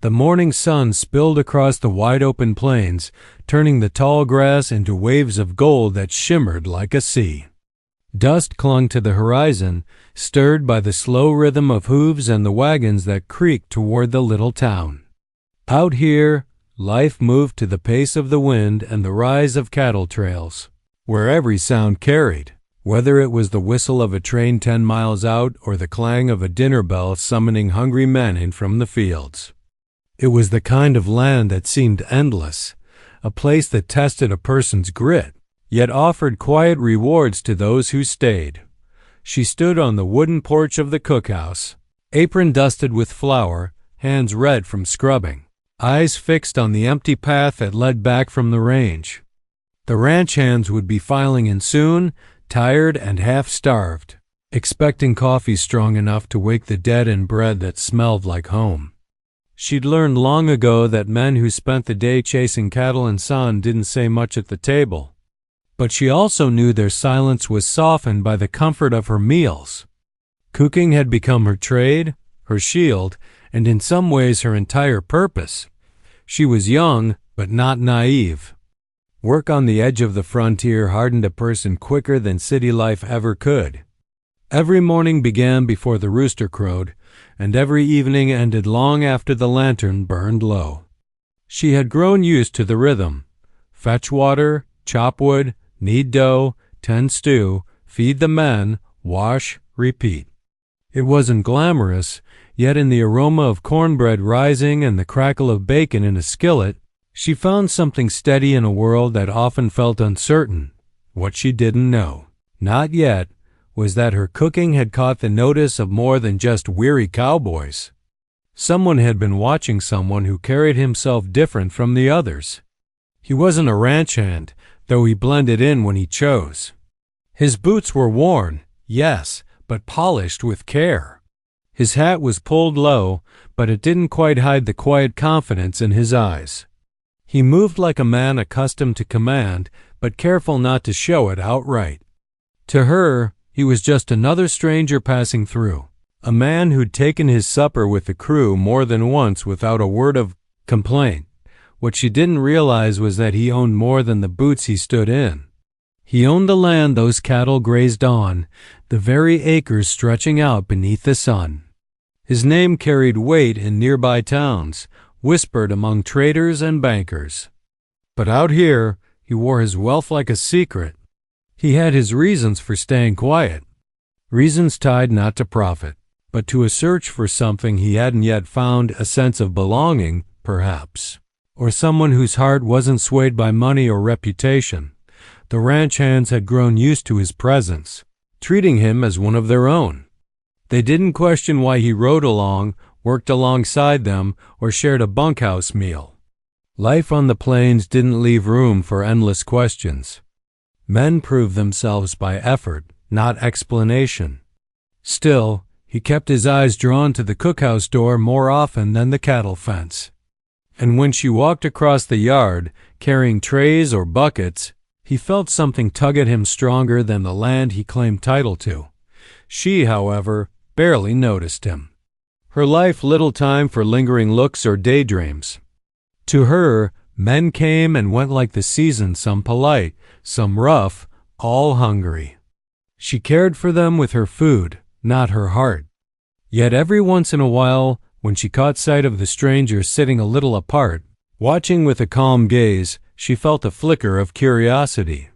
The morning sun spilled across the wide-open plains, turning the tall grass into waves of gold that shimmered like a sea. Dust clung to the horizon, stirred by the slow rhythm of hooves and the wagons that creaked toward the little town. Out here, life moved to the pace of the wind and the rise of cattle trails, where every sound carried, whether it was the whistle of a train 10 miles out or the clang of a dinner bell summoning hungry men in from the fields. It was the kind of land that seemed endless, a place that tested a person's grit, yet offered quiet rewards to those who stayed. She stood on the wooden porch of the cookhouse, apron dusted with flour, hands red from scrubbing, eyes fixed on the empty path that led back from the range. The ranch hands would be filing in soon, tired and half-starved, expecting coffee strong enough to wake the dead and bread that smelled like home. She'd learned long ago that men who spent the day chasing cattle and sun didn't say much at the table. But she also knew their silence was softened by the comfort of her meals. Cooking had become her trade, her shield, and in some ways her entire purpose. She was young, but not naive. Work on the edge of the frontier hardened a person quicker than city life ever could. Every morning began before the rooster crowed, and every evening ended long after the lantern burned low. She had grown used to the rhythm. Fetch water, chop wood, knead dough, tend stew, feed the men, wash, repeat. It wasn't glamorous, yet in the aroma of cornbread rising and the crackle of bacon in a skillet, she found something steady in a world that often felt uncertain. What she didn't know, not yet, was that her cooking had caught the notice of more than just weary cowboys. Someone had been watching someone who carried himself different from the others. He wasn't a ranch hand, though he blended in when he chose. His boots were worn, yes, but polished with care. His hat was pulled low, but it didn't quite hide the quiet confidence in his eyes. He moved like a man accustomed to command, but careful not to show it outright. To her, he was just another stranger passing through, a man who'd taken his supper with the crew more than once without a word of complaint. What she didn't realize was that he owned more than the boots he stood in. He owned the land those cattle grazed on, the very acres stretching out beneath the sun. His name carried weight in nearby towns, whispered among traders and bankers. But out here, he wore his wealth like a secret. He had his reasons for staying quiet, reasons tied not to profit, but to a search for something he hadn't yet found, a sense of belonging, perhaps, or someone whose heart wasn't swayed by money or reputation. The ranch hands had grown used to his presence, treating him as one of their own. They didn't question why he rode along, worked alongside them, or shared a bunkhouse meal. Life on the plains didn't leave room for endless questions. Men proved themselves by effort, not explanation. Still, he kept his eyes drawn to the cookhouse door more often than the cattle fence. And when she walked across the yard, carrying trays or buckets, he felt something tug at him stronger than the land he claimed title to. She, however, barely noticed him. Her life little time for lingering looks or daydreams. To her, men came and went like the seasons, some polite, some rough, all hungry. She cared for them with her food, not her heart. Yet every once in a while, when she caught sight of the stranger sitting a little apart, watching with a calm gaze, she felt a flicker of curiosity.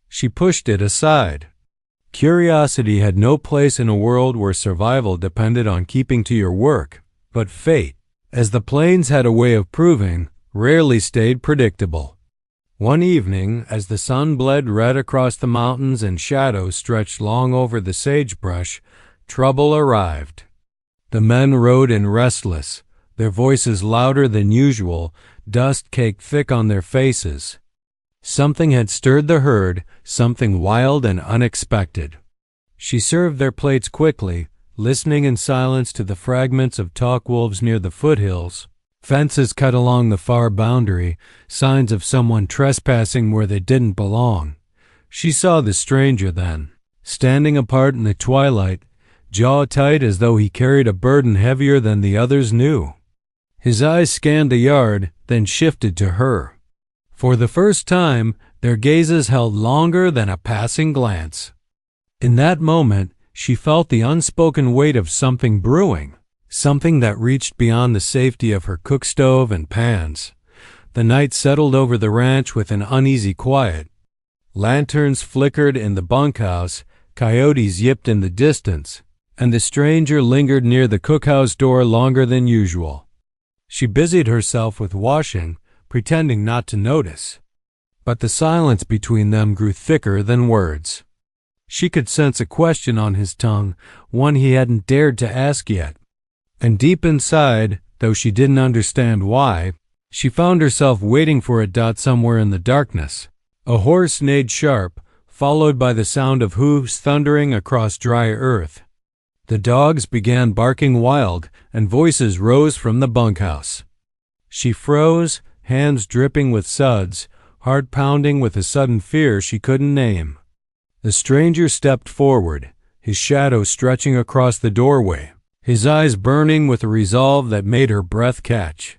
She pushed it aside. Curiosity had no place in a world where survival depended on keeping to your work, but fate, as the plains had a way of proving, rarely stayed predictable. One evening, as the sun bled red across the mountains and shadows stretched long over the sagebrush, trouble arrived. The men rode in restless, their voices louder than usual, dust caked thick on their faces. Something had stirred the herd, something wild and unexpected. She served their plates quickly, listening in silence to the fragments of talk wolves near the foothills, fences cut along the far boundary, signs of someone trespassing where they didn't belong. She saw the stranger then, standing apart in the twilight, jaw tight as though he carried a burden heavier than the others knew. His eyes scanned the yard, then shifted to her. For the first time, their gazes held longer than a passing glance. In that moment, she felt the unspoken weight of something brewing, something that reached beyond the safety of her cook stove and pans. The night settled over the ranch with an uneasy quiet. Lanterns flickered in the bunkhouse, coyotes yipped in the distance, and the stranger lingered near the cookhouse door longer than usual. She busied herself with washing, pretending not to notice. But the silence between them grew thicker than words. She could sense a question on his tongue, one he hadn't dared to ask yet. And deep inside, though she didn't understand why, she found herself waiting for a dot somewhere in the darkness. A horse neighed sharp, followed by the sound of hooves thundering across dry earth. The dogs began barking wild, and voices rose from the bunkhouse. She froze, hands dripping with suds, heart pounding with a sudden fear she couldn't name. The stranger stepped forward, his shadow stretching across the doorway, his eyes burning with a resolve that made her breath catch.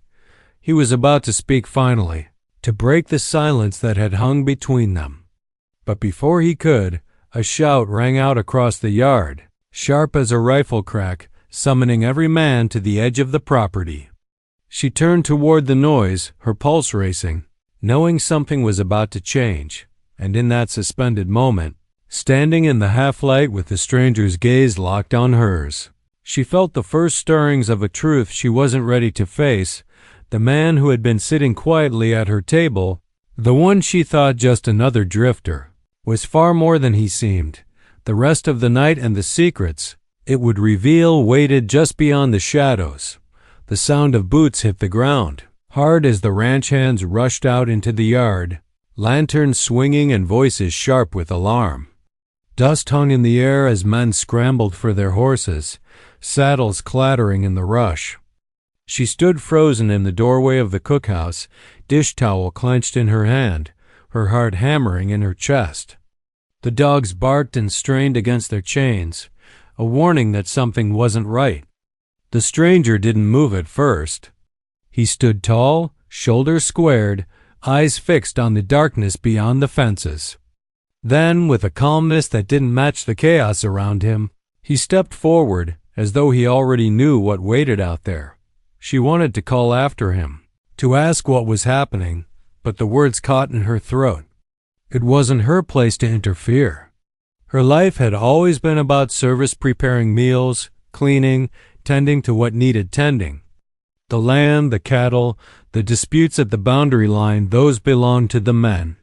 He was about to speak finally, to break the silence that had hung between them. But before he could, a shout rang out across the yard, sharp as a rifle crack, summoning every man to the edge of the property. She turned toward the noise, her pulse racing, knowing something was about to change, and in that suspended moment, standing in the half-light with the stranger's gaze locked on hers, she felt the first stirrings of a truth she wasn't ready to face. The man who had been sitting quietly at her table, the one she thought just another drifter, was far more than he seemed. The rest of the night and the secrets it would reveal waited just beyond the shadows. The sound of boots hit the ground, hard as the ranch hands rushed out into the yard, lanterns swinging and voices sharp with alarm. Dust hung in the air as men scrambled for their horses, saddles clattering in the rush. She stood frozen in the doorway of the cookhouse, dish towel clenched in her hand, her heart hammering in her chest. The dogs barked and strained against their chains, a warning that something wasn't right. The stranger didn't move at first. He stood tall, shoulders squared, eyes fixed on the darkness beyond the fences. Then, with a calmness that didn't match the chaos around him, he stepped forward, as though he already knew what waited out there. She wanted to call after him, to ask what was happening, but the words caught in her throat. It wasn't her place to interfere. Her life had always been about service, preparing meals, cleaning, tending to what needed tending. The land, the cattle, the disputes at the boundary line, those belonged to the men.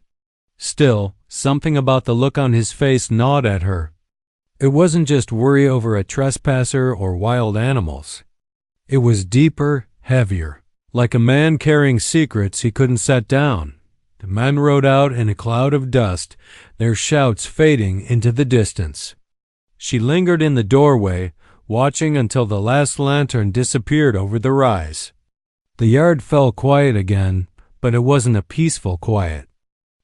Still, something about the look on his face gnawed at her. It wasn't just worry over a trespasser or wild animals. It was deeper, heavier, like a man carrying secrets he couldn't set down. The men rode out in a cloud of dust, their shouts fading into the distance. She lingered in the doorway, watching until the last lantern disappeared over the rise. The yard fell quiet again, but it wasn't a peaceful quiet.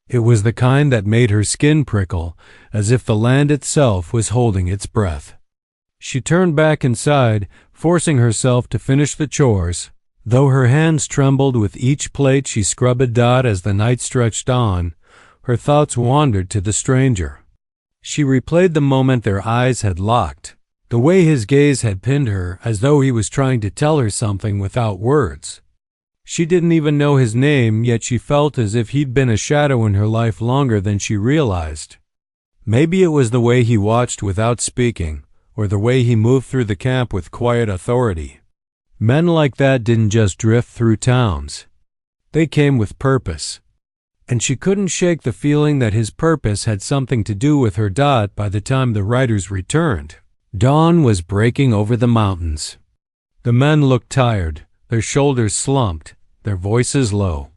It was the kind that made her skin prickle, as if the land itself was holding its breath. She turned back inside, forcing herself to finish the chores. Though her hands trembled with each plate she scrubbed a dot as the night stretched on, her thoughts wandered to the stranger. She replayed the moment their eyes had locked, the way his gaze had pinned her as though he was trying to tell her something without words. She didn't even know his name, yet she felt as if he'd been a shadow in her life longer than she realized. Maybe it was the way he watched without speaking, or the way he moved through the camp with quiet authority. Men like that didn't just drift through towns. They came with purpose. And she couldn't shake the feeling that his purpose had something to do with her dot by the time the riders returned. Dawn was breaking over the mountains. The men looked tired, their shoulders slumped, their voices low.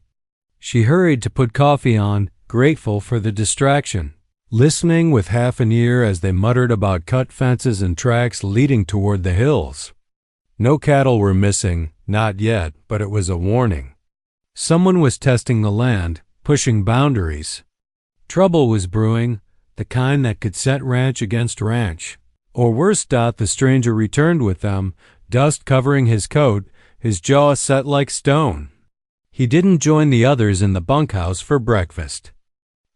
She hurried to put coffee on, grateful for the distraction, listening with half an ear as they muttered about cut fences and tracks leading toward the hills. No cattle were missing, not yet, but it was a warning. Someone was testing the land, pushing boundaries. Trouble was brewing, the kind that could set ranch against ranch. Or worse, the stranger returned with them, dust covering his coat, his jaw set like stone. He didn't join the others in the bunkhouse for breakfast.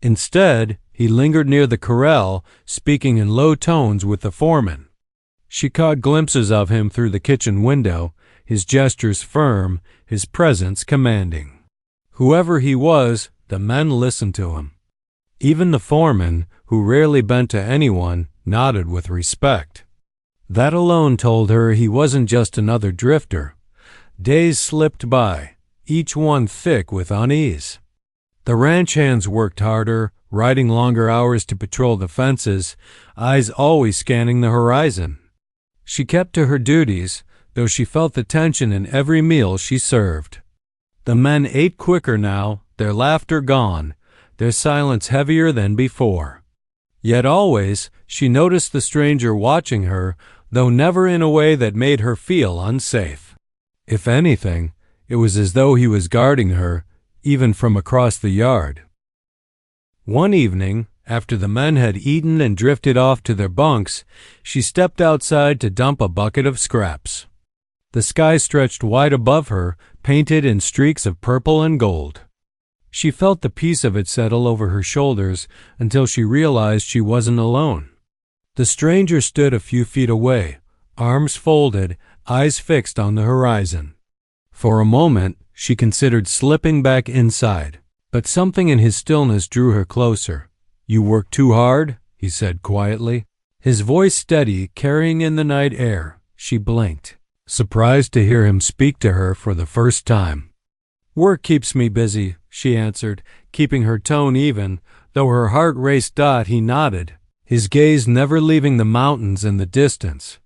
Instead, he lingered near the corral, speaking in low tones with the foreman. She caught glimpses of him through the kitchen window, his gestures firm, his presence commanding. Whoever he was, the men listened to him. Even the foreman, who rarely bent to anyone, nodded with respect. That alone told her he wasn't just another drifter. Days slipped by, each one thick with unease. The ranch hands worked harder, riding longer hours to patrol the fences, eyes always scanning the horizon. She kept to her duties, though she felt the tension in every meal she served. The men ate quicker now, their laughter gone, their silence heavier than before. Yet always she noticed the stranger watching her, though never in a way that made her feel unsafe. If anything, it was as though he was guarding her, even from across the yard. One evening, after the men had eaten and drifted off to their bunks, she stepped outside to dump a bucket of scraps. The sky stretched wide above her, painted in streaks of purple and gold. She felt the peace of it settle over her shoulders until she realized she wasn't alone. The stranger stood a few feet away, arms folded, eyes fixed on the horizon. For a moment, she considered slipping back inside, but something in his stillness drew her closer. "You work too hard?" he said quietly. His voice steady, carrying in the night air. She blinked, surprised to hear him speak to her for the first time. "Work keeps me busy," she answered, keeping her tone even, though her heart raced. He nodded, his gaze never leaving the mountains in the distance.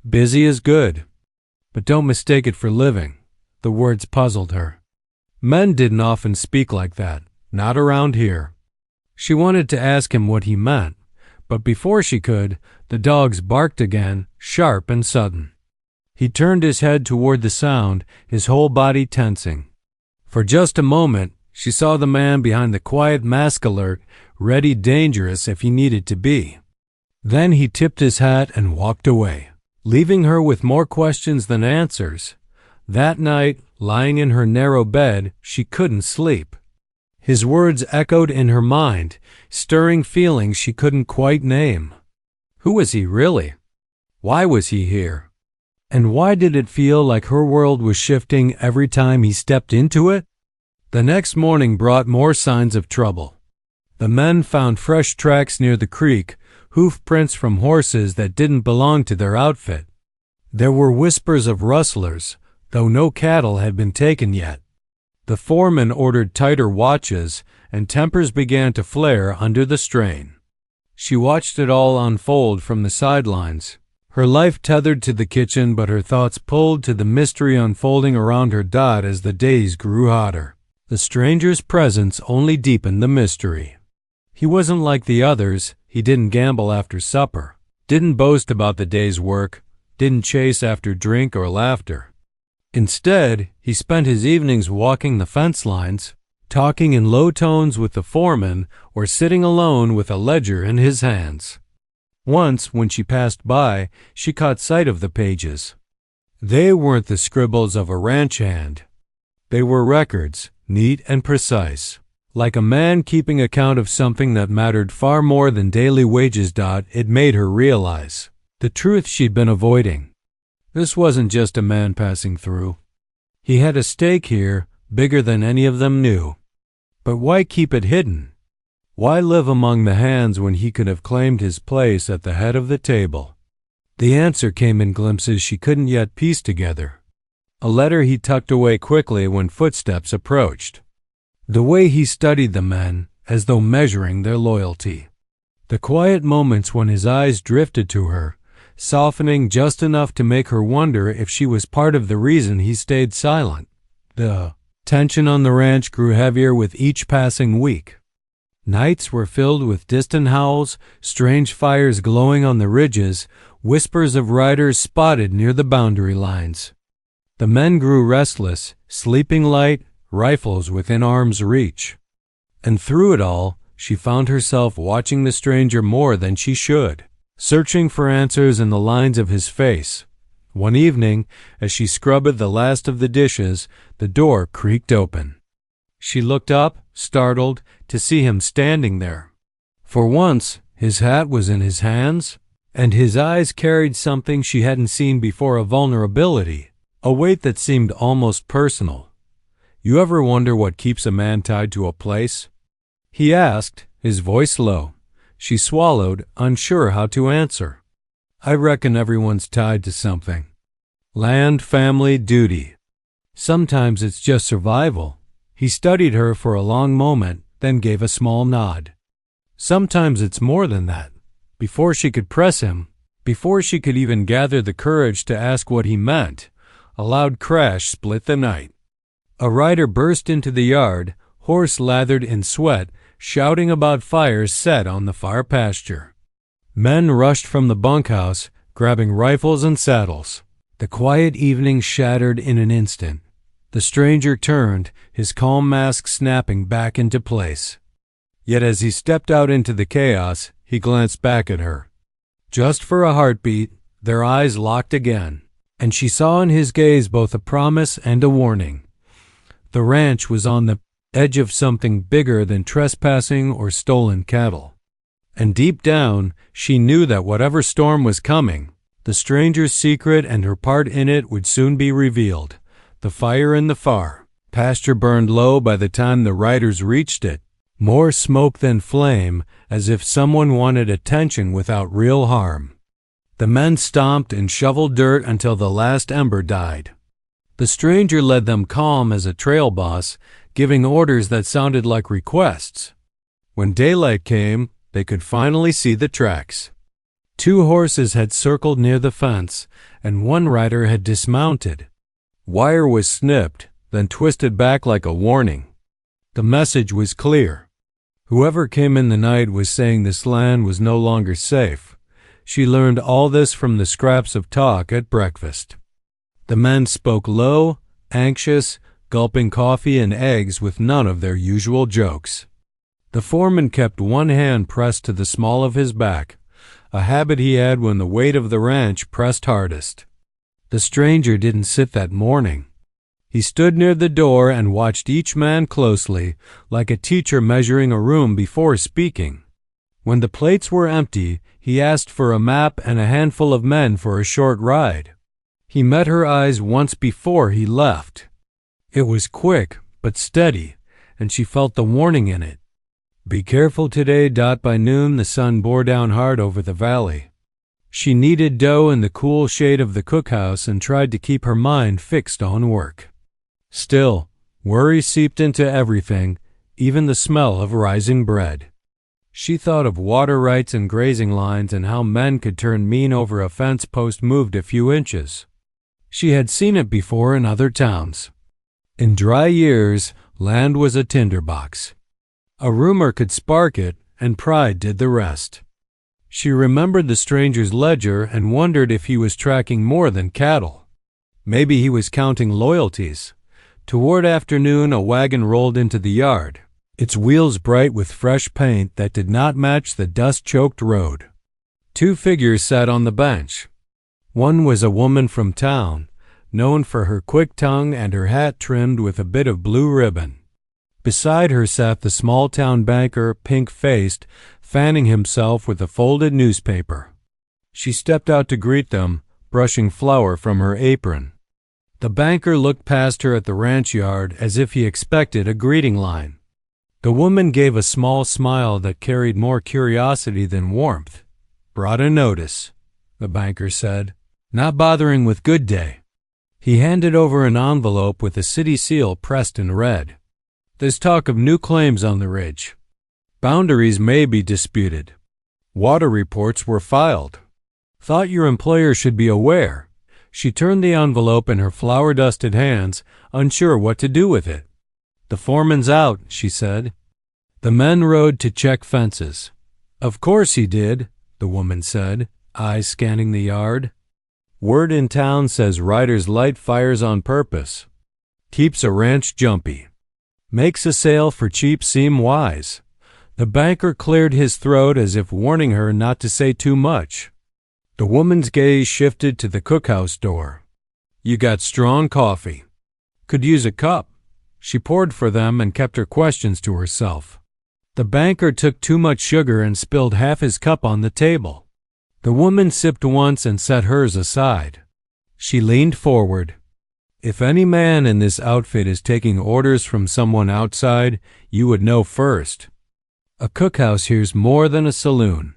"Busy is good, but don't mistake it for living." The words puzzled her. Men didn't often speak like that, not around here. She wanted to ask him what he meant, but before she could, the dogs barked again, sharp and sudden. He turned his head toward the sound, his whole body tensing. For just a moment, she saw the man behind the quiet mask alert, ready dangerous if he needed to be. Then he tipped his hat and walked away, leaving her with more questions than answers. That night, lying in her narrow bed, she couldn't sleep. His words echoed in her mind, stirring feelings she couldn't quite name. Who was he really? Why was he here? And why did it feel like her world was shifting every time he stepped into it? The next morning brought more signs of trouble. The men found fresh tracks near the creek, hoof prints from horses that didn't belong to their outfit. There were whispers of rustlers, though no cattle had been taken yet. The foreman ordered tighter watches, and tempers began to flare under the strain. She watched it all unfold from the sidelines, her life tethered to the kitchen but her thoughts pulled to the mystery unfolding around her. As the days grew hotter, the stranger's presence only deepened the mystery. He wasn't like the others. He didn't gamble after supper, didn't boast about the day's work, didn't chase after drink or laughter. Instead, he spent his evenings walking the fence lines, talking in low tones with the foreman, or sitting alone with a ledger in his hands. Once, when she passed by, she caught sight of the pages. They weren't the scribbles of a ranch hand. They were records, neat and precise, like a man keeping account of something that mattered far more than daily wages. It made her realize the truth she'd been avoiding. This wasn't just a man passing through. He had a stake here, bigger than any of them knew. But why keep it hidden? Why live among the hands when he could have claimed his place at the head of the table? The answer came in glimpses she couldn't yet piece together. A letter he tucked away quickly when footsteps approached. The way he studied the men, as though measuring their loyalty. The quiet moments when his eyes drifted to her, softening just enough to make her wonder if she was part of the reason he stayed silent. The tension on the ranch grew heavier with each passing week. Nights were filled with distant howls, strange fires glowing on the ridges, whispers of riders spotted near the boundary lines. The men grew restless, sleeping light, rifles within arm's reach. And through it all, she found herself watching the stranger more than she should. Searching for answers in the lines of his face, One evening, as she scrubbed the last of the dishes, the door creaked open. She looked up, startled, to see him standing there. For once, his hat was in his hands, and his eyes carried something she hadn't seen before, a vulnerability, a weight that seemed almost personal. "You ever wonder what keeps a man tied to a place?" he asked, his voice low. She swallowed, unsure how to answer. "I reckon everyone's tied to something. Land, family, duty. Sometimes it's just survival." He studied her for a long moment, then gave a small nod. "Sometimes it's more than that." Before she could press him, before she could even gather the courage to ask what he meant, a loud crash split the night. A rider burst into the yard, horse lathered in sweat, shouting about fires set on the far pasture. Men rushed from the bunkhouse, grabbing rifles and saddles. The quiet evening shattered in an instant. The stranger turned, his calm mask snapping back into place. Yet as he stepped out into the chaos, he glanced back at her. Just for a heartbeat, their eyes locked again, and she saw in his gaze both a promise and a warning. The ranch was on the edge of something bigger than trespassing or stolen cattle. And deep down, she knew that whatever storm was coming, the stranger's secret and her part in it would soon be revealed. The fire in the far pasture burned low by the time the riders reached it, more smoke than flame, as if someone wanted attention without real harm. The men stomped and shoveled dirt until the last ember died. The stranger led them calm as a trail boss, giving orders that sounded like requests. When daylight came, they could finally see the tracks. 2 horses had circled near the fence, and one rider had dismounted. Wire was snipped, then twisted back like a warning. The message was clear. Whoever came in the night was saying this land was no longer safe. She learned all this from the scraps of talk at breakfast. The men spoke low, anxious, gulping coffee and eggs with none of their usual jokes. The foreman kept one hand pressed to the small of his back, a habit he had when the weight of the ranch pressed hardest. The stranger didn't sit that morning. He stood near the door and watched each man closely, like a teacher measuring a room before speaking. When the plates were empty, he asked for a map and a handful of men for a short ride. He met her eyes once before he left. It was quick, but steady, and she felt the warning in it. Be careful today. By noon, the sun bore down hard over the valley. She kneaded dough in the cool shade of the cookhouse and tried to keep her mind fixed on work. Still, worry seeped into everything, even the smell of rising bread. She thought of water rights and grazing lines and how men could turn mean over a fence post moved a few inches. She had seen it before in other towns. In dry years, land was a tinderbox. A rumor could spark it, and pride did the rest. She remembered the stranger's ledger and wondered if he was tracking more than cattle. Maybe he was counting loyalties. Toward afternoon, a wagon rolled into the yard, its wheels bright with fresh paint that did not match the dust-choked road. 2 figures sat on the bench. One was a woman from town, known for her quick tongue and her hat trimmed with a bit of blue ribbon. Beside her sat the small-town banker, pink-faced, fanning himself with a folded newspaper. She stepped out to greet them, brushing flour from her apron. The banker looked past her at the ranch yard as if he expected a greeting line. The woman gave a small smile that carried more curiosity than warmth. "Brought a notice," the banker said. "Not bothering with Good Day." He handed over an envelope with a city seal pressed in red. "There's talk of new claims on the ridge. Boundaries may be disputed. Water reports were filed. Thought your employer should be aware." She turned the envelope in her flour-dusted hands, unsure what to do with it. "The foreman's out," she said. The men rode to check fences. "Of course he did," the woman said, eyes scanning the yard. "Word in town says riders light fires on purpose. Keeps a ranch jumpy. Makes a sale for cheap seem wise." The banker cleared his throat as if warning her not to say too much. The woman's gaze shifted to the cookhouse door. "You got strong coffee. Could use a cup." She poured for them and kept her questions to herself. The banker took too much sugar and spilled half his cup on the table. The woman sipped once and set hers aside. She leaned forward. "If any man in this outfit is taking orders from someone outside, you would know first. A cookhouse here's more than a saloon.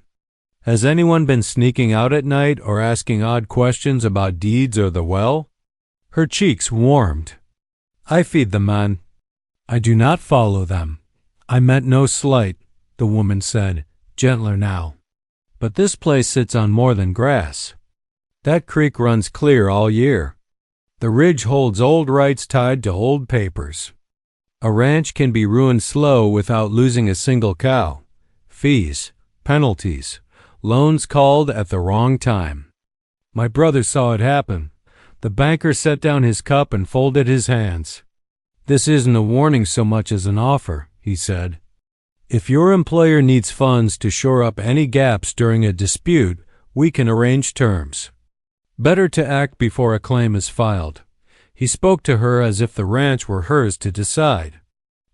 Has anyone been sneaking out at night or asking odd questions about deeds or the well?" Her cheeks warmed. "I feed the men. I do not follow them." "I meant no slight," the woman said, gentler now. "But this place sits on more than grass. That creek runs clear all year. The ridge holds old rights tied to old papers. A ranch can be ruined slow without losing a single cow. Fees, penalties, loans called at the wrong time. My brother saw it happen." The banker set down his cup and folded his hands. "This isn't a warning so much as an offer," he said. "If your employer needs funds to shore up any gaps during a dispute, we can arrange terms. Better to act before a claim is filed." He spoke to her as if the ranch were hers to decide.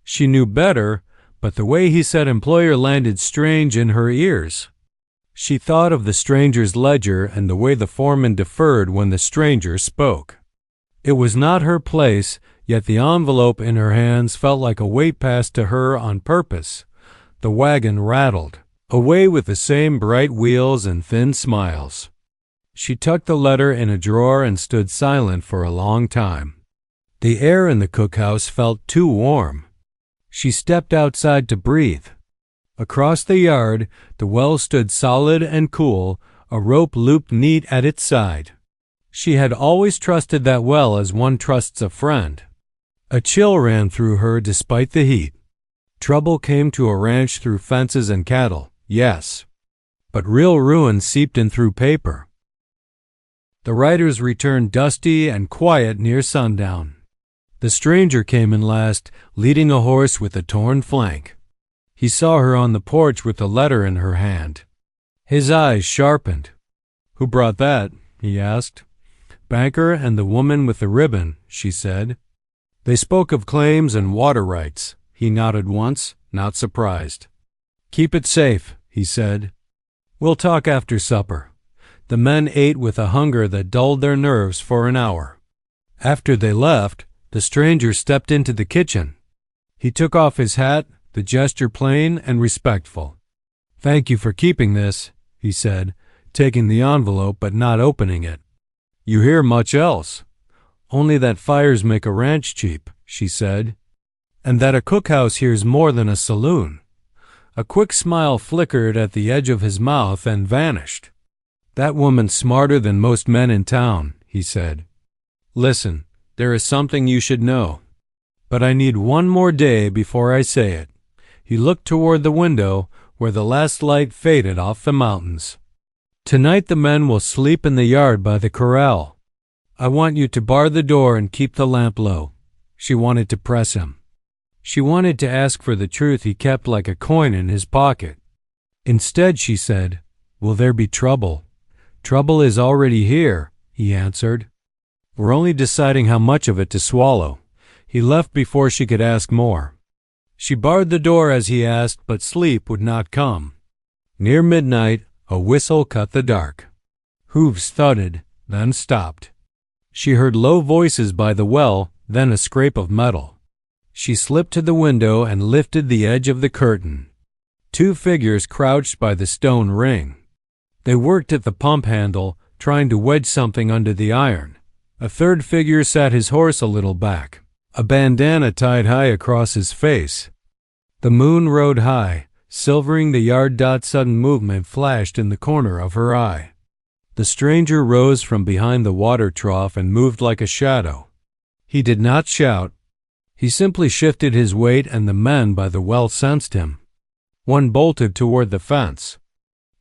She knew better, but the way he said employer landed strange in her ears. She thought of the stranger's ledger and the way the foreman deferred when the stranger spoke. It was not her place, yet the envelope in her hands felt like a weight passed to her on purpose. The wagon rattled, away with the same bright wheels and thin smiles. She tucked the letter in a drawer and stood silent for a long time. The air in the cookhouse felt too warm. She stepped outside to breathe. Across the yard, the well stood solid and cool, a rope looped neat at its side. She had always trusted that well as one trusts a friend. A chill ran through her despite the heat. Trouble came to a ranch through fences and cattle, yes, but real ruin seeped in through paper. The riders returned dusty and quiet near sundown. The stranger came in last, leading a horse with a torn flank. He saw her on the porch with the letter in her hand. His eyes sharpened. "Who brought that?" he asked. "Banker and the woman with the ribbon," she said. They spoke of claims and water rights. He nodded once, not surprised. "Keep it safe," he said. "We'll talk after supper." The men ate with a hunger that dulled their nerves for an hour. After they left, the stranger stepped into the kitchen. He took off his hat, the gesture plain and respectful. "Thank you for keeping this," he said, taking the envelope but not opening it. "You hear much else?" "Only that fires make a ranch cheap," she said, "and that a cookhouse here's more than a saloon." A quick smile flickered at the edge of his mouth and vanished. "That woman's smarter than most men in town," he said. "Listen, there is something you should know. But I need one more day before I say it." He looked toward the window where the last light faded off the mountains. "Tonight the men will sleep in the yard by the corral. I want you to bar the door and keep the lamp low." She wanted to press him. She wanted to ask for the truth he kept like a coin in his pocket. Instead, she said, "Will there be trouble?" "Trouble is already here," he answered. "We're only deciding how much of it to swallow." He left before she could ask more. She barred the door as he asked, but sleep would not come. Near midnight, a whistle cut the dark. Hooves thudded, then stopped. She heard low voices by the well, then a scrape of metal. She slipped to the window and lifted the edge of the curtain. Two figures crouched by the stone ring. They worked at the pump handle, trying to wedge something under the iron. A third figure sat his horse a little back, a bandana tied high across his face. The moon rode high, silvering the yard. Sudden movement flashed in the corner of her eye. The stranger rose from behind the water trough and moved like a shadow. He did not shout. He simply shifted his weight, and the men by the well sensed him. One bolted toward the fence.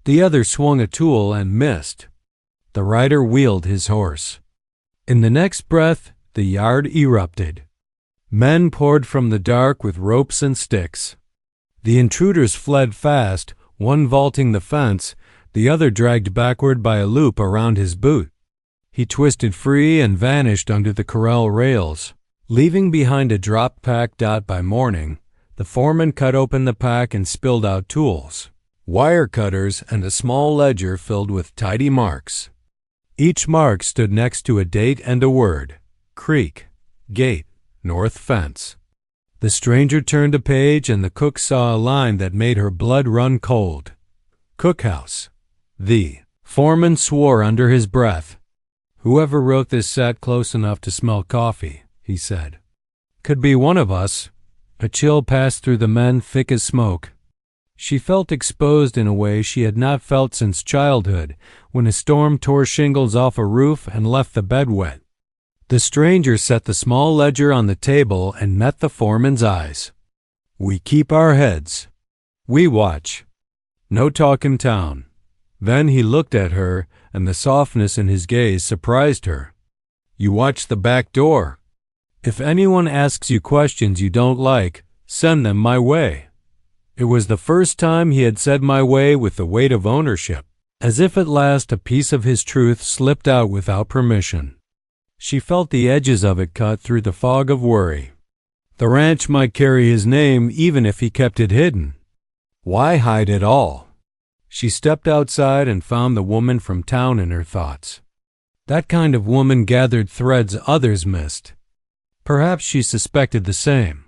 The other swung a tool and missed. The rider wheeled his horse. In the next breath, the yard erupted. Men poured from the dark with ropes and sticks. The intruders fled fast, one vaulting the fence, the other dragged backward by a loop around his boot. He twisted free and vanished under the corral rails. Leaving behind a drop pack. By morning, the foreman cut open the pack and spilled out tools, wire cutters, and a small ledger filled with tidy marks. Each mark stood next to a date and a word: creek, gate, north fence. The stranger turned a page and the cook saw a line that made her blood run cold. Cookhouse. The foreman swore under his breath. Whoever wrote this sat close enough to smell coffee, he said. Could be one of us. A chill passed through the men, thick as smoke. She felt exposed in a way she had not felt since childhood, when a storm tore shingles off a roof and left the bed wet. The stranger set the small ledger on the table and met the foreman's eyes. We keep our heads. We watch. No talk in town. Then he looked at her, and the softness in his gaze surprised her. You watch the back door. If anyone asks you questions you don't like, send them my way. It was the first time he had said my way with the weight of ownership, as if at last a piece of his truth slipped out without permission. She felt the edges of it cut through the fog of worry. The ranch might carry his name even if he kept it hidden. Why hide it all? She stepped outside and found the woman from town in her thoughts. That kind of woman gathered threads others missed. Perhaps she suspected the same.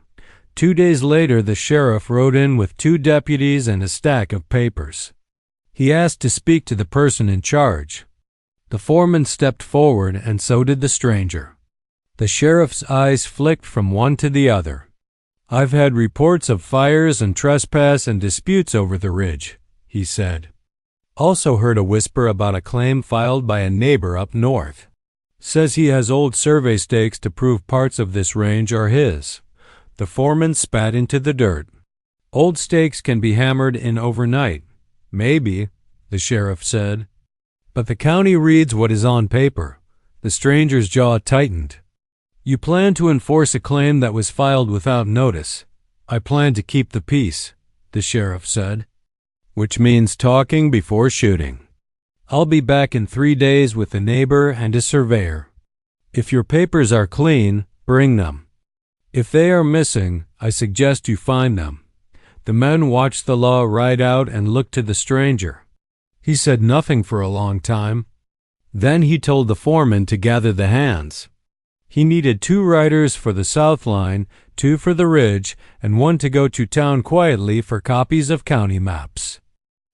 2 days later, the sheriff rode in with 2 deputies and a stack of papers. He asked to speak to the person in charge. The foreman stepped forward, and so did the stranger. The sheriff's eyes flicked from one to the other. I've had reports of fires and trespass and disputes over the ridge, he said. Also heard a whisper about a claim filed by a neighbor up north. Says he has old survey stakes to prove parts of this range are his. The foreman spat into the dirt. Old stakes can be hammered in overnight. Maybe, the sheriff said. But the county reads what is on paper. The stranger's jaw tightened. You plan to enforce a claim that was filed without notice. I plan to keep the peace, the sheriff said. Which means talking before shooting. I'll be back in 3 days with a neighbor and a surveyor. If your papers are clean, bring them. If they are missing, I suggest you find them. The men watched the law ride out and looked to the stranger. He said nothing for a long time. Then he told the foreman to gather the hands. He needed 2 riders for the South Line, 2 for the Ridge, and 1 to go to town quietly for copies of county maps.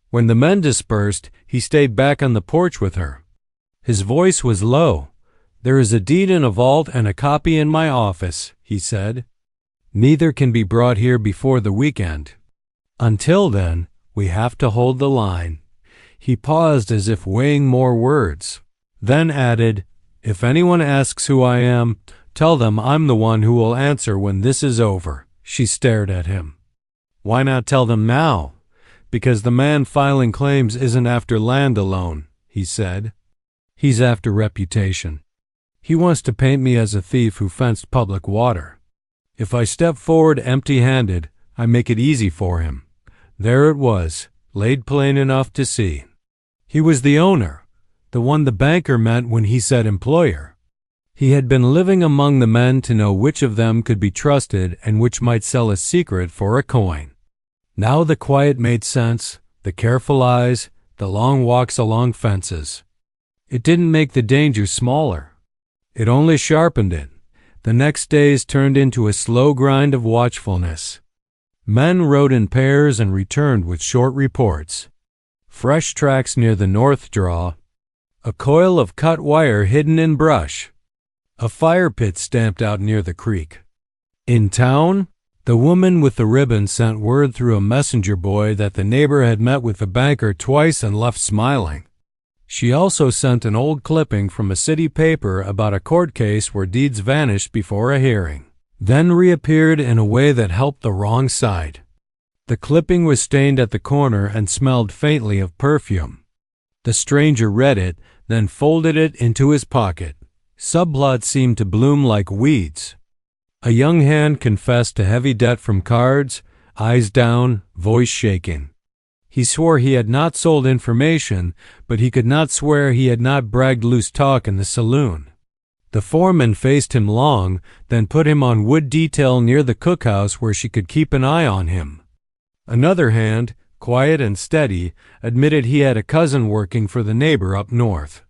When the men dispersed, he stayed back on the porch with her. His voice was low. There is a deed in a vault and a copy in my office, he said. Neither can be brought here before the weekend. Until then, we have to hold the line. He paused as if weighing more words, then added, If anyone asks who I am, tell them I'm the one who will answer when this is over. She stared at him. Why not tell them now? Because the man filing claims isn't after land alone, he said. He's after reputation. He wants to paint me as a thief who fenced public water. If I step forward empty-handed, I make it easy for him. There it was, laid plain enough to see. He was the owner, the one the banker meant when he said employer. He had been living among the men to know which of them could be trusted and which might sell a secret for a coin. Now the quiet made sense, the careful eyes, the long walks along fences. It didn't make the danger smaller. It only sharpened it. The next days turned into a slow grind of watchfulness. Men rode in pairs and returned with short reports. Fresh tracks near the north draw. A coil of cut wire hidden in brush. A fire pit stamped out near the creek. In town, the woman with the ribbon sent word through a messenger boy that the neighbor had met with the banker twice and left smiling. She also sent an old clipping from a city paper about a court case where deeds vanished before a hearing, then reappeared in a way that helped the wrong side. The clipping was stained at the corner and smelled faintly of perfume. The stranger read it, then folded it into his pocket. Subplots seemed to bloom like weeds. A young hand confessed to heavy debt from cards, eyes down, voice shaking. He swore he had not sold information, but he could not swear he had not bragged loose talk in the saloon. The foreman faced him long, then put him on wood detail near the cookhouse where she could keep an eye on him. Another hand, quiet and steady, admitted he had a cousin working for the neighbor up north.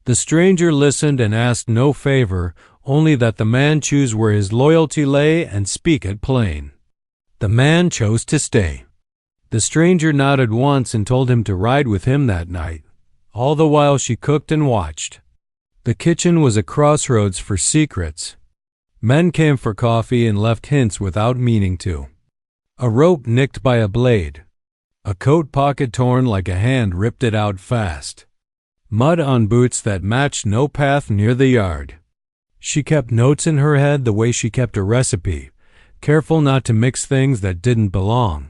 The stranger listened and asked no favor, only that the man choose where his loyalty lay and speak it plain. The man chose to stay. The stranger nodded once and told him to ride with him that night. All the while she cooked and watched. The kitchen was a crossroads for secrets. Men came for coffee and left hints without meaning to. A rope nicked by a blade. A coat pocket torn like a hand ripped it out fast. Mud on boots that matched no path near the yard. She kept notes in her head the way she kept a recipe, careful not to mix things that didn't belong.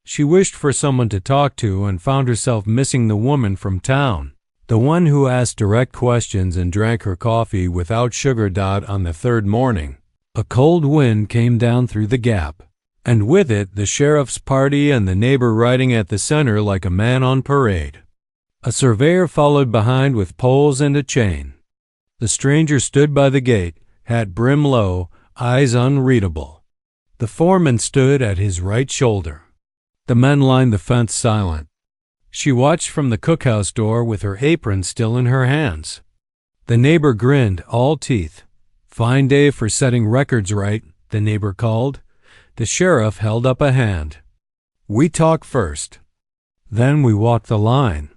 She wished for someone to talk to and found herself missing the woman from town. The one who asked direct questions and drank her coffee without sugar. On the third morning, a cold wind came down through the gap, and with it the sheriff's party and the neighbor riding at the center like a man on parade. A surveyor followed behind with poles and a chain. The stranger stood by the gate, hat brim low, eyes unreadable. The foreman stood at his right shoulder. The men lined the fence silent. She watched from the cookhouse door with her apron still in her hands. The neighbor grinned, all teeth. "Fine day for setting records right," the neighbor called. The sheriff held up a hand. "We talk first. Then we walk the line."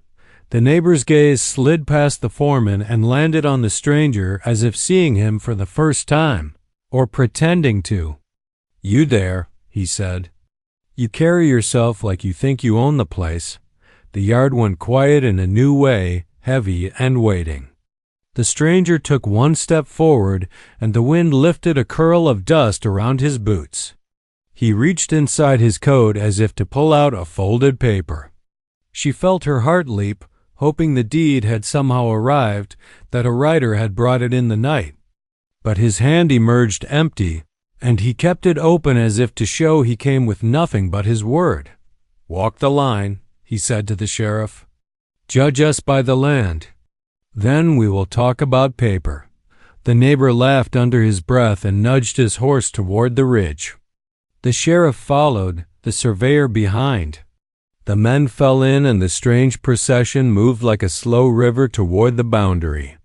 The neighbor's gaze slid past the foreman and landed on the stranger as if seeing him for the first time, or pretending to. "You there," he said. "You carry yourself like you think you own the place." The yard went quiet in a new way, heavy and waiting. The stranger took one step forward, and the wind lifted a curl of dust around his boots. He reached inside his coat as if to pull out a folded paper. She felt her heart leap, hoping the deed had somehow arrived, that a rider had brought it in the night. But his hand emerged empty, and he kept it open as if to show he came with nothing but his word. "Walk the line," he said to the sheriff. "Judge us by the land. Then we will talk about paper." The neighbor laughed under his breath and nudged his horse toward the ridge. The sheriff followed, the surveyor behind. The men fell in and the strange procession moved like a slow river toward the boundary.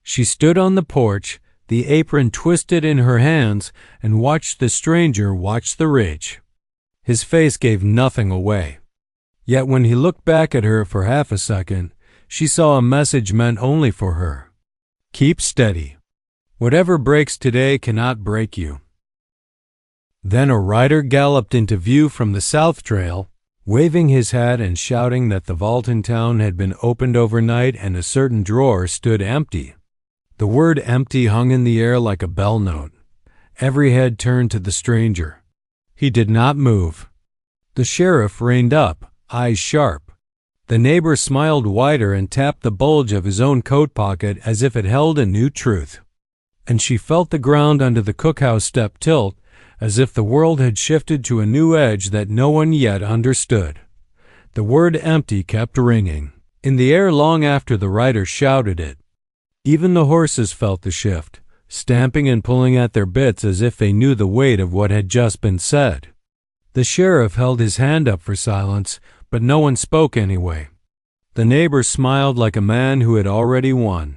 She stood on the porch, the apron twisted in her hands, and watched the stranger watch the ridge. His face gave nothing away. Yet when he looked back at her for half a second, she saw a message meant only for her. Keep steady. Whatever breaks today cannot break you. Then a rider galloped into view from the south trail, waving his hat and shouting that the vault in town had been opened overnight and a certain drawer stood empty. The word empty hung in the air like a bell note. Every head turned to the stranger. He did not move. The sheriff reined up, eyes sharp. The neighbor smiled wider and tapped the bulge of his own coat pocket as if it held a new truth. And she felt the ground under the cookhouse step tilt, as if the world had shifted to a new edge that no one yet understood. The word empty kept ringing in the air long after the rider shouted it. Even the horses felt the shift, stamping and pulling at their bits as if they knew the weight of what had just been said. The sheriff held his hand up for silence, but no one spoke anyway. The neighbor smiled like a man who had already won.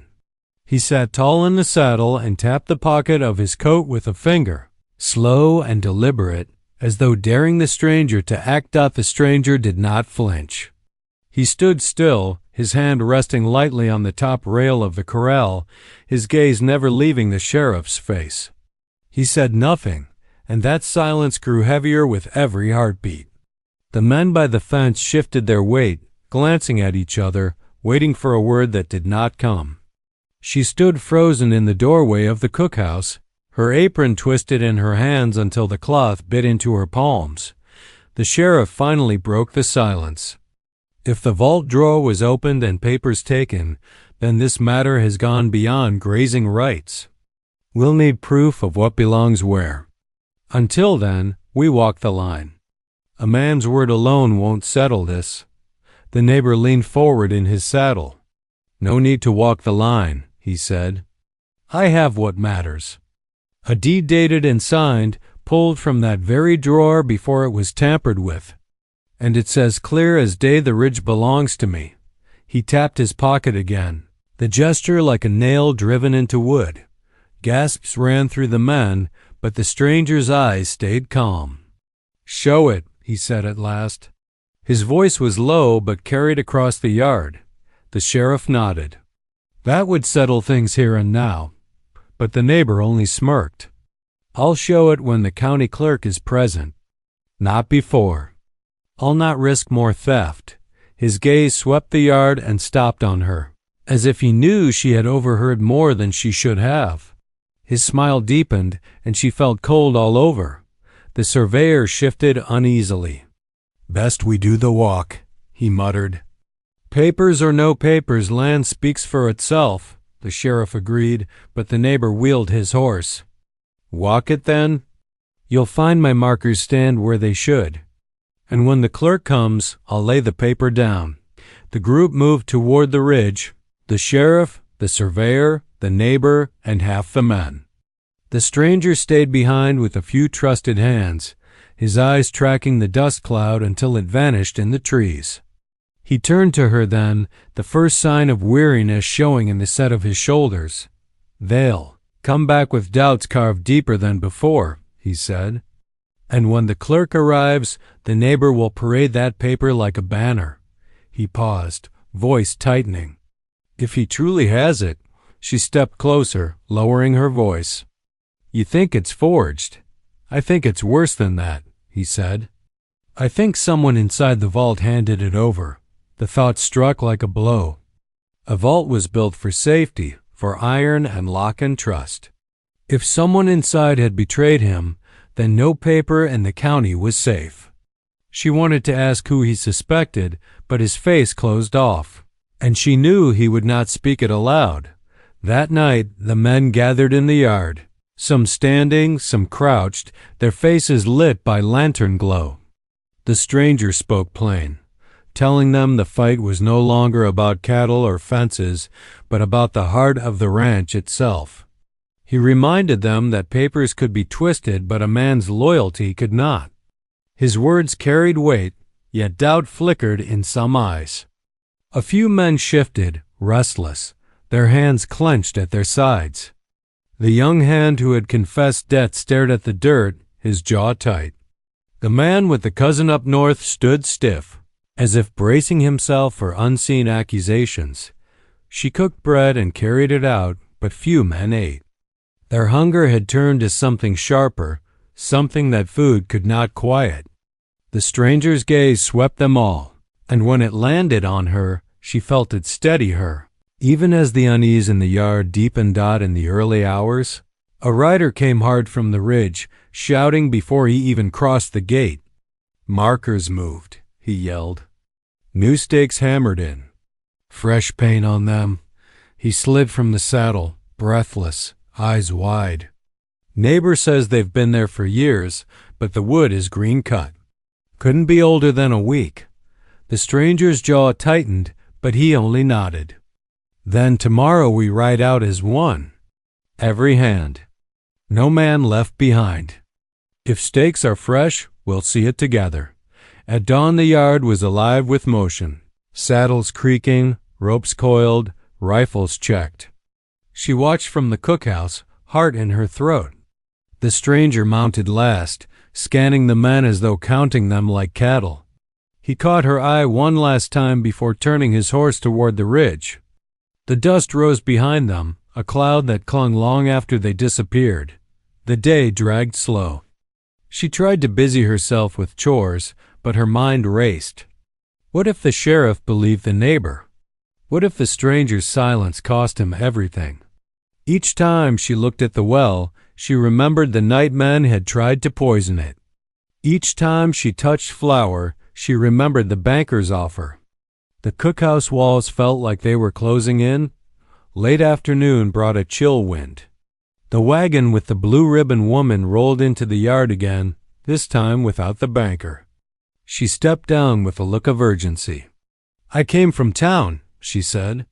He sat tall in the saddle and tapped the pocket of his coat with a finger, slow and deliberate, as though daring the stranger to act. The stranger did not flinch. He stood still, his hand resting lightly on the top rail of the corral, his gaze never leaving the sheriff's face. He said nothing, and that silence grew heavier with every heartbeat. The men by the fence shifted their weight, glancing at each other, waiting for a word that did not come. She stood frozen in the doorway of the cookhouse, her apron twisted in her hands until the cloth bit into her palms. The sheriff finally broke the silence. "If the vault drawer was opened and papers taken, then this matter has gone beyond grazing rights. We'll need proof of what belongs where. Until then, we walk the line." A man's word alone won't settle this." The neighbor leaned forward in his saddle. "No need to walk the line," he said. "I have what matters. A deed dated and signed, pulled from that very drawer before it was tampered with. And it's as clear as day the ridge belongs to me." He tapped his pocket again, the gesture like a nail driven into wood. Gasps ran through the men, but the stranger's eyes stayed calm. "Show it," he said at last. His voice was low but carried across the yard. The sheriff nodded. That would settle things here and now. But the neighbor only smirked. "I'll show it when the county clerk is present. Not before. I'll not risk more theft." His gaze swept the yard and stopped on her, as if he knew she had overheard more than she should have. His smile deepened, and she felt cold all over. The surveyor shifted uneasily. "Best we do the walk," he muttered. "Papers or no papers, land speaks for itself," the sheriff agreed, but the neighbor wheeled his horse. "Walk it, then? You'll find my markers stand where they should. And when the clerk comes, I'll lay the paper down." The group moved toward the ridge, the sheriff, the surveyor, the neighbor, and half the men. The stranger stayed behind with a few trusted hands, his eyes tracking the dust cloud until it vanished in the trees. He turned to her then, the first sign of weariness showing in the set of his shoulders. "They'll come back with doubts carved deeper than before," he said. "And when the clerk arrives, the neighbor will parade that paper like a banner." He paused, voice tightening. "If he truly has it." She stepped closer, lowering her voice. "You think it's forged? I think it's worse than that," he said. "I think someone inside the vault handed it over." The thought struck like a blow. A vault was built for safety, for iron and lock and trust. If someone inside had betrayed him, then no paper in the county was safe. She wanted to ask who he suspected, but his face closed off, and she knew he would not speak it aloud. That night, the men gathered in the yard, some standing, some crouched, their faces lit by lantern glow. The stranger spoke plain, telling them the fight was no longer about cattle or fences, but about the heart of the ranch itself. He reminded them that papers could be twisted, but a man's loyalty could not. His words carried weight, yet doubt flickered in some eyes. A few men shifted, restless, their hands clenched at their sides. The young hand who had confessed debt stared at the dirt, his jaw tight. The man with the cousin up north stood stiff, as if bracing himself for unseen accusations. She cooked bread and carried it out, but few men ate. Their hunger had turned to something sharper, something that food could not quiet. The stranger's gaze swept them all, and when it landed on her, she felt it steady her. Even as the unease in the yard deepened out in the early hours, a rider came hard from the ridge, shouting before he even crossed the gate. "Markers moved," he yelled. New stakes hammered in. Fresh paint on them. He slid from the saddle, breathless, eyes wide. "Neighbor says they've been there for years, but the wood is green cut. Couldn't be older than a week." The stranger's jaw tightened, but he only nodded. "Then tomorrow we ride out as one. Every hand. No man left behind. If stakes are fresh, we'll see it together." At dawn the yard was alive with motion. Saddles creaking, ropes coiled, rifles checked. She watched from the cookhouse, heart in her throat. The stranger mounted last, scanning the men as though counting them like cattle. He caught her eye one last time before turning his horse toward the ridge. The dust rose behind them, a cloud that clung long after they disappeared. The day dragged slow. She tried to busy herself with chores, but her mind raced. What if the sheriff believed the neighbor? What if the stranger's silence cost him everything? Each time she looked at the well, she remembered the night men had tried to poison it. Each time she touched flour, she remembered the banker's offer. The cookhouse walls felt like they were closing in. Late afternoon brought a chill wind. The wagon with the blue ribbon woman rolled into the yard again, this time without the banker. She stepped down with a look of urgency. "I came from town," she said.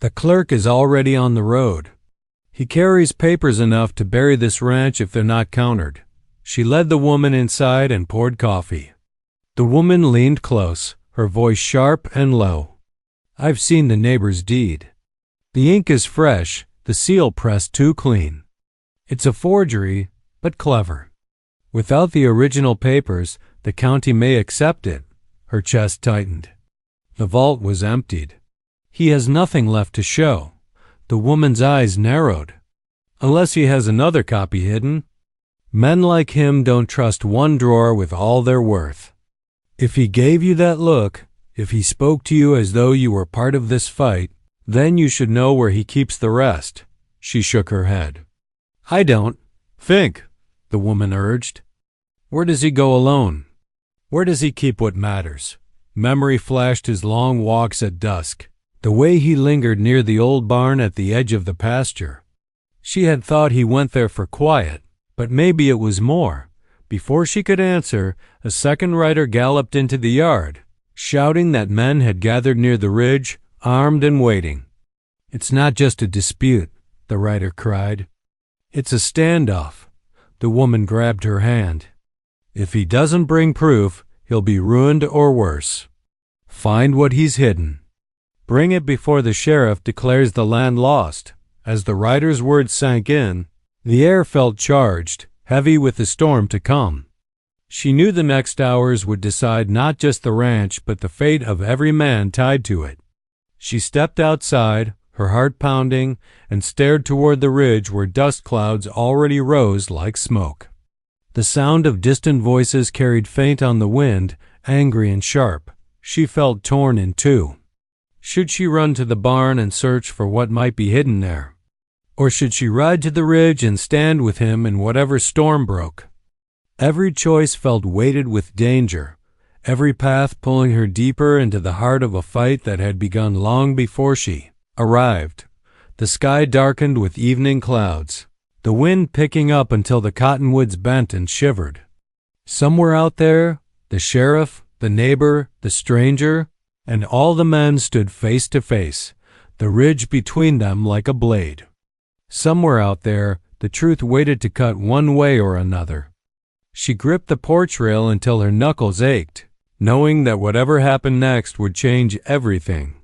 "The clerk is already on the road. He carries papers enough to bury this ranch if they're not countered." She led the woman inside and poured coffee. The woman leaned close, her voice sharp and low. "I've seen the neighbor's deed. The ink is fresh, the seal pressed too clean. It's a forgery, but clever. Without the original papers, the county may accept it." Her chest tightened. The vault was emptied. "He has nothing left to show." The woman's eyes narrowed. "Unless he has another copy hidden. Men like him don't trust one drawer with all they're worth. If he gave you that look, if he spoke to you as though you were part of this fight, then you should know where he keeps the rest." She shook her head. "I don't. Think," the woman urged. "Where does he go alone? Where does he keep what matters?" Memory flashed his long walks at dusk, the way he lingered near the old barn at the edge of the pasture. She had thought he went there for quiet, but maybe it was more. Before she could answer, a second rider galloped into the yard, shouting that men had gathered near the ridge, armed and waiting. "It's not just a dispute," the rider cried. "It's a standoff." The woman grabbed her hand. "If he doesn't bring proof, he'll be ruined or worse. Find what he's hidden. Bring it before the sheriff declares the land lost." As the rider's words sank in, the air felt charged, heavy with the storm to come. She knew the next hours would decide not just the ranch, but the fate of every man tied to it. She stepped outside, her heart pounding, and stared toward the ridge where dust clouds already rose like smoke. The sound of distant voices carried faint on the wind, angry and sharp. She felt torn in two. Should she run to the barn and search for what might be hidden there? Or should she ride to the ridge and stand with him in whatever storm broke? Every choice felt weighted with danger, every path pulling her deeper into the heart of a fight that had begun long before she arrived. The sky darkened with evening clouds, the wind picking up until the cottonwoods bent and shivered. Somewhere out there, the sheriff, the neighbor, the stranger, and all the men stood face to face, the ridge between them like a blade. Somewhere out there, the truth waited to cut one way or another. She gripped the porch rail until her knuckles ached, knowing that whatever happened next would change everything.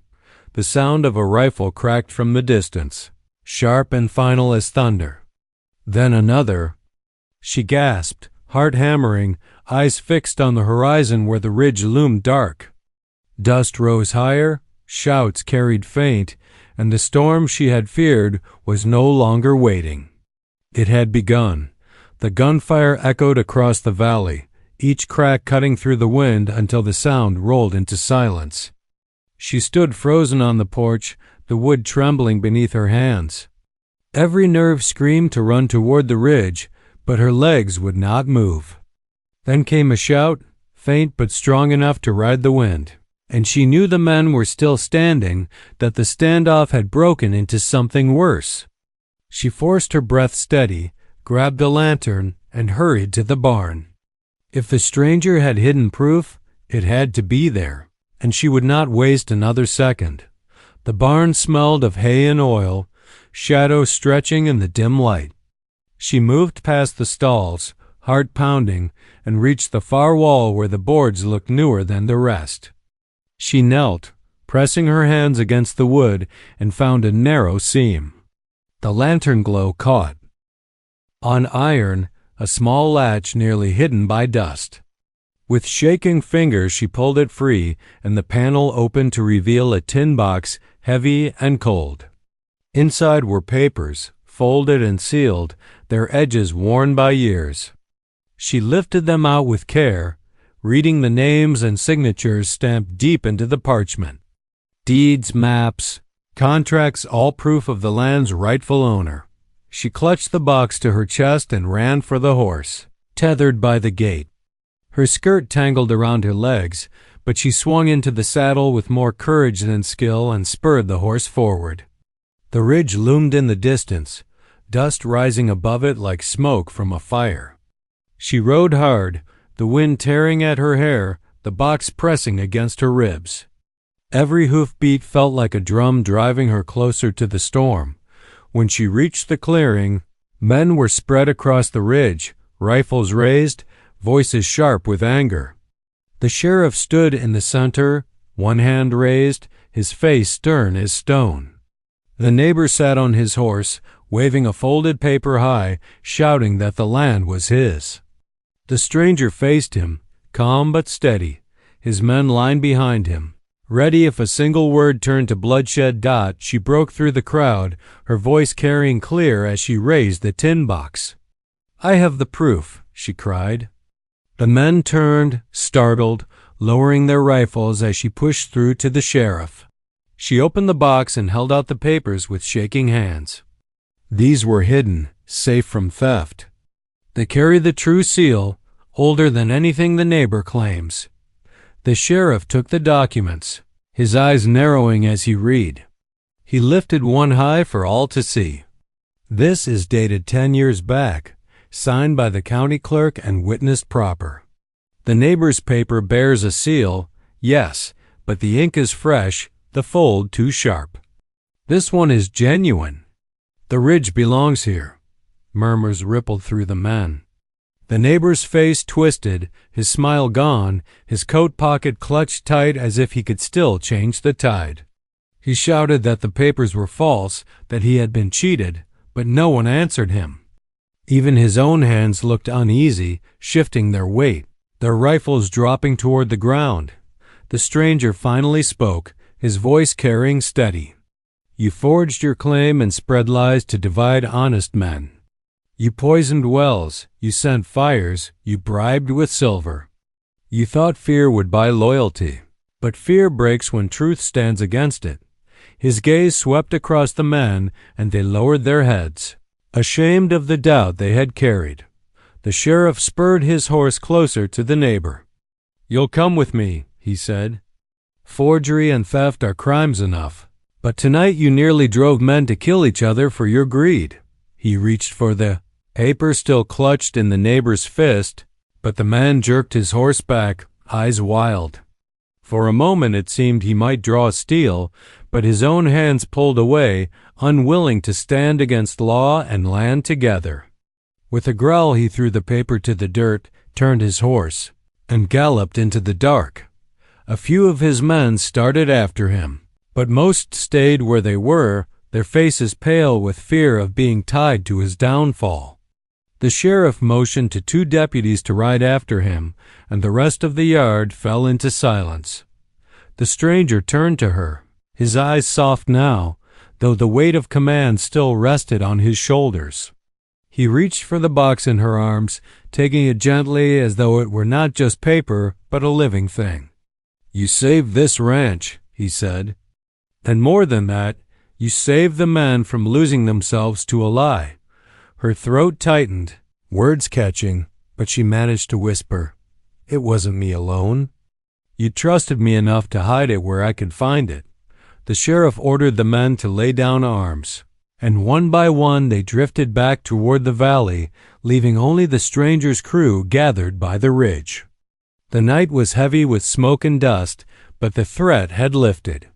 The sound of a rifle cracked from the distance, sharp and final as thunder. Then another. She gasped, heart hammering, eyes fixed on the horizon where the ridge loomed dark. Dust rose higher, shouts carried faint, and the storm she had feared was no longer waiting. It had begun. The gunfire echoed across the valley, each crack cutting through the wind until the sound rolled into silence. She stood frozen on the porch, the wood trembling beneath her hands. Every nerve screamed to run toward the ridge, but her legs would not move. Then came a shout, faint but strong enough to ride the wind. And she knew the men were still standing, that the standoff had broken into something worse. She forced her breath steady, grabbed the lantern, and hurried to the barn. If the stranger had hidden proof, it had to be there, and she would not waste another second. The barn smelled of hay and oil, shadows stretching in the dim light. She moved past the stalls, heart pounding, and reached the far wall where the boards looked newer than the rest. She knelt, pressing her hands against the wood, and found a narrow seam. The lantern glow caught. On iron, a small latch nearly hidden by dust. With shaking fingers she pulled it free, and the panel opened to reveal a tin box, heavy and cold. Inside were papers, folded and sealed, their edges worn by years. She lifted them out with care, reading the names and signatures stamped deep into the parchment. Deeds, maps, contracts, all proof of the land's rightful owner. She clutched the box to her chest and ran for the horse, tethered by the gate. Her skirt tangled around her legs, but she swung into the saddle with more courage than skill and spurred the horse forward. The ridge loomed in the distance, dust rising above it like smoke from a fire. She rode hard, the wind tearing at her hair, the box pressing against her ribs. Every hoofbeat felt like a drum driving her closer to the storm. When she reached the clearing, men were spread across the ridge, rifles raised, voices sharp with anger. The sheriff stood in the center, one hand raised, his face stern as stone. The neighbor sat on his horse, waving a folded paper high, shouting that the land was his. The stranger faced him, calm but steady, his men lined behind him. Ready if a single word turned to bloodshed. She broke through the crowd, her voice carrying clear as she raised the tin box. "I have the proof," she cried. The men turned, startled, lowering their rifles as she pushed through to the sheriff. She opened the box and held out the papers with shaking hands. These were hidden, safe from theft. They carry the true seal, older than anything the neighbor claims. The sheriff took the documents, his eyes narrowing as he read. He lifted one high for all to see. This is dated 10 years back, signed by the county clerk and witnessed proper. The neighbor's paper bears a seal, yes, but the ink is fresh, the fold too sharp. This one is genuine. The ridge belongs here. Murmurs rippled through the men. The neighbor's face twisted, his smile gone, his coat pocket clutched tight as if he could still change the tide. He shouted that the papers were false, that he had been cheated, but no one answered him. Even his own hands looked uneasy, shifting their weight, their rifles dropping toward the ground. The stranger finally spoke, his voice carrying steady. "You forged your claim and spread lies to divide honest men. You poisoned wells, you sent fires, you bribed with silver. You thought fear would buy loyalty, but fear breaks when truth stands against it." His gaze swept across the men, and they lowered their heads, ashamed of the doubt they had carried. The sheriff spurred his horse closer to the neighbor. "You'll come with me," he said. "Forgery and theft are crimes enough, but tonight you nearly drove men to kill each other for your greed." He reached for the paper still clutched in the neighbor's fist, but the man jerked his horse back, eyes wild. For a moment it seemed he might draw steel, but his own hands pulled away, unwilling to stand against law and land together. With a growl he threw the paper to the dirt, turned his horse, and galloped into the dark. A few of his men started after him, but most stayed where they were, their faces pale with fear of being tied to his downfall. The sheriff motioned to 2 deputies to ride after him, and the rest of the yard fell into silence. The stranger turned to her, his eyes soft now, though the weight of command still rested on his shoulders. He reached for the box in her arms, taking it gently as though it were not just paper, but a living thing. "You saved this ranch," he said. "And more than that, you saved the men from losing themselves to a lie." Her throat tightened, words catching, but she managed to whisper, "It wasn't me alone. You trusted me enough to hide it where I could find it." The sheriff ordered the men to lay down arms, and one by one they drifted back toward the valley, leaving only the stranger's crew gathered by the ridge. The night was heavy with smoke and dust, but the threat had lifted.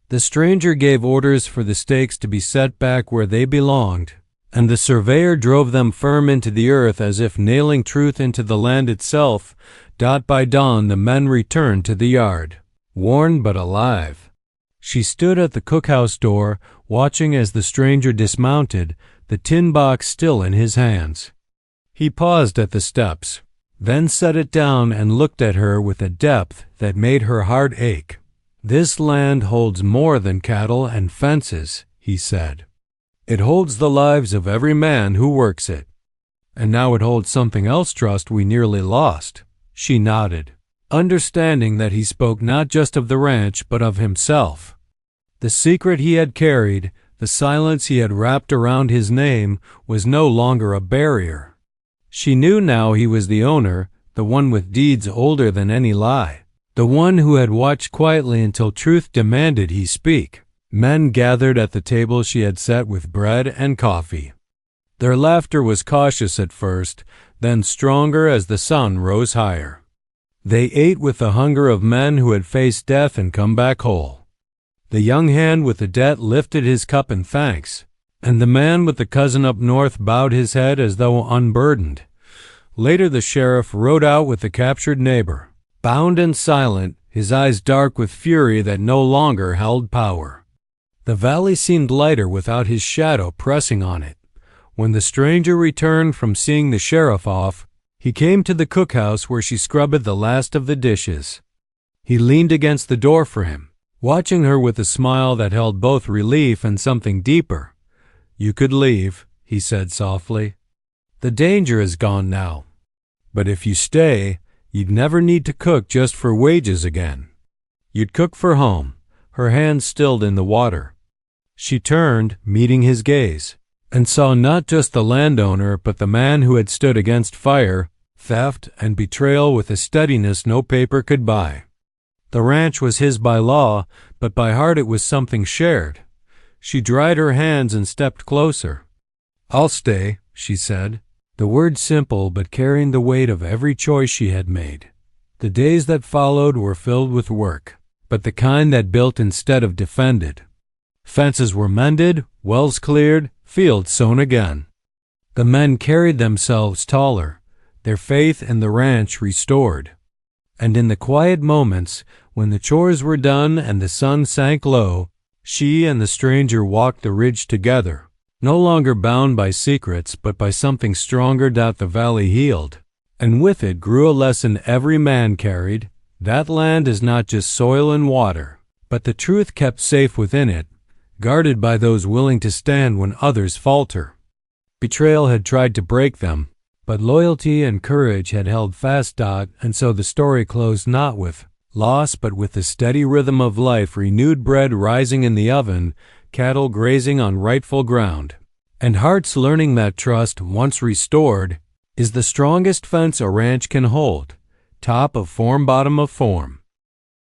The stranger gave orders for the stakes to be set back where they belonged, and the surveyor drove them firm into the earth as if nailing truth into the land itself. By dawn the men returned to the yard, worn but alive. She stood at the cookhouse door, watching as the stranger dismounted, the tin box still in his hands. He paused at the steps, then set it down and looked at her with a depth that made her heart ache. "This land holds more than cattle and fences," he said. "It holds the lives of every man who works it. And now it holds something else, trust we nearly lost." She nodded, understanding that he spoke not just of the ranch but of himself. The secret he had carried, the silence he had wrapped around his name, was no longer a barrier. She knew now he was the owner, the one with deeds older than any lie, the one who had watched quietly until truth demanded he speak. Men gathered at the table she had set with bread and coffee. Their laughter was cautious at first, then stronger as the sun rose higher. They ate with the hunger of men who had faced death and come back whole. The young hand with the debt lifted his cup in thanks, and the man with the cousin up north bowed his head as though unburdened. Later the sheriff rode out with the captured neighbor, bound and silent, his eyes dark with fury that no longer held power. The valley seemed lighter without his shadow pressing on it. When the stranger returned from seeing the sheriff off, he came to the cookhouse where she scrubbed the last of the dishes. He leaned against the door for him, watching her with a smile that held both relief and something deeper. "You could leave," he said softly. "The danger is gone now. But if you stay, you'd never need to cook just for wages again. You'd cook for home." Her hand stilled in the water. She turned, meeting his gaze, and saw not just the landowner but the man who had stood against fire, theft, and betrayal with a steadiness no paper could buy. The ranch was his by law, but by heart it was something shared. She dried her hands and stepped closer. "I'll stay," she said, the word simple but carrying the weight of every choice she had made. The days that followed were filled with work, but the kind that built instead of defended. Fences were mended, wells cleared, fields sown again. The men carried themselves taller, their faith in the ranch restored. And in the quiet moments, when the chores were done and the sun sank low, she and the stranger walked the ridge together, no longer bound by secrets but by something stronger that the valley healed. And with it grew a lesson every man carried: that land is not just soil and water, but the truth kept safe within it, guarded by those willing to stand when others falter. Betrayal had tried to break them, but loyalty and courage had held fast. And so the story closed not with loss but with the steady rhythm of life, renewed bread rising in the oven, cattle grazing on rightful ground, and hearts learning that trust, once restored, is the strongest fence a ranch can hold, top of form, bottom of form.